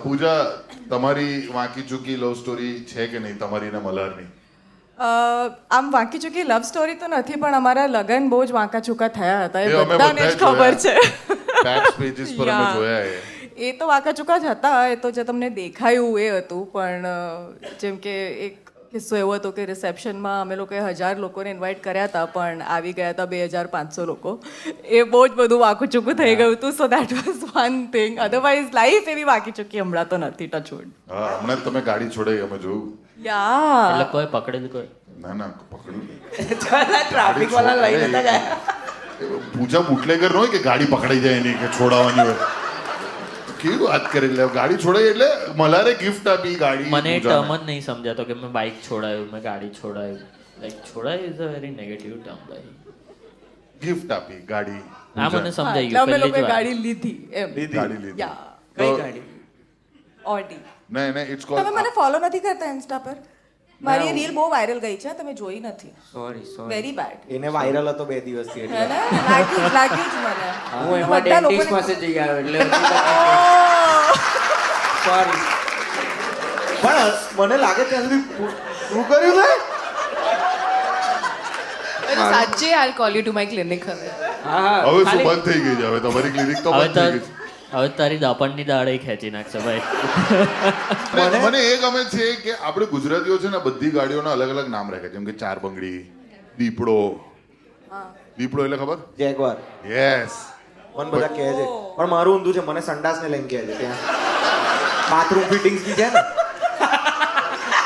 પૂજા તમારી વાંકી ચૂકી love story છે કે નહીં તમારી ને મલ્હારની? આમ વાંકી ચૂકી લવ સ્ટોરી તો નથી, પણ અમારા લગન બહુ જ વાંકા ચૂકા થયા હતા, એ એ અમે બધાને જ બધાએ ખબર છે. ફેક્સ પેજીસ પર અમે Yeah. જોયા એ તો વાંકા ચૂકા જ હતા, એ તો જે તમને દેખાયું એ હતું. પણ જેમ કે એક કિસ્સો એવો હતો કે રિસેપ્શનમાં અમે લોકોએ 1000 લોકોને ઇન્વાઇટ કર્યા હતા, પણ આવી ગયા હતા 2500 લોકો. એ બહુ જ બધું વાંકું ચૂકું થઈ ગયું હતું. So that was one thing. Otherwise life એવી વાંકી ચૂકી હમણાં તો નથી, ટચવુડ. હા, હમણાં જ તમે ગાડી છોડાઈ અમે જોયું. યા એટલે કોઈ પકડેલું કોઈ ના ના પકડ્યું નહીં. ટ્રાફિક વાળા લઈને નતા ગયા. પૂજા બુટલેગર ન હોય કે ગાડી પકડાઈ જાય એની કે છોડાવવાની હોય. કેવી વાત કરી લે, ગાડી છોડાઈ એટલે મલ્હારે ગિફ્ટ આપી ગાડી. મને પૂજાને. ટર્મ જ નહીં સમજાતો કે મેં બાઇક છોડાયું, મેં ગાડી છોડાયું. લાઈક છોડાયું is a very negative term ભાઈ. ગિફ્ટ આપી ગાડી. આ મને એટલે સમજાઈ અમે ગયું લોકોએ પહેલી જ વાર. ગાડી લીધી એમ. ગાડી લીધી. યા કઈ તો- ગાડી? ઓડી. નહીં નહીં ઇટ્સ તમે કોલ્ડ. મને ફોલો નથી કરતા ઇન્સ્ટા પર? મારી રીલ બહુ વાયરલ ગઈ છે, તમે જોઈ નથી. Sorry very bad. એને વાયરલ હતો 2 દિવસથી હે એટલે ને? લાગી જ મને. હું એમાં બધા ડેન્ટિસ્ટ લોકોને- પાસે જઈ આવ્યો એટલે ઓહ! સોરી. પણ મને લાગે ત્યાં સુધી શું કર્યું ને? સાચે I call you to my clinic હવે. હા હા હવે શું ખાલી- બંધ થઈ ગઈ છે? હવે તમારી ક્લિનિક તો હવે બંધ થઈ ગઈ છે. હવે તારી દાપણની દાડે ખેંચી નાખશે ભાઈ. મને એ ગમે છે કે આપણે ગુજરાતીઓ છે ને બધી ગાડીઓના અલગ અલગ નામ રાખે, જેમ કે ચાર બંગડી, દીપડો. દીપડો એટલે ખબર? Jaguar yes. મને બધા કહે છે, પણ મારું ઊંધું છે. મને સંડાસને લઈને કહે છે ત્યાં બાથરૂમ ફિટિંગ્સ ની છે ને,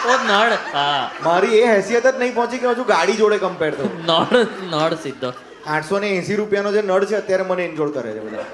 ઓ નળ, હા મારી એ હેસિયત જ નહીં પહોંચી કે હજુ ગાડી જોડે કમ્પેર થયું. નળ નળ સીધો. 880 રૂપિયાનો જે નળ છે અત્યારે મને ઇન્જોર કરે છે બધા.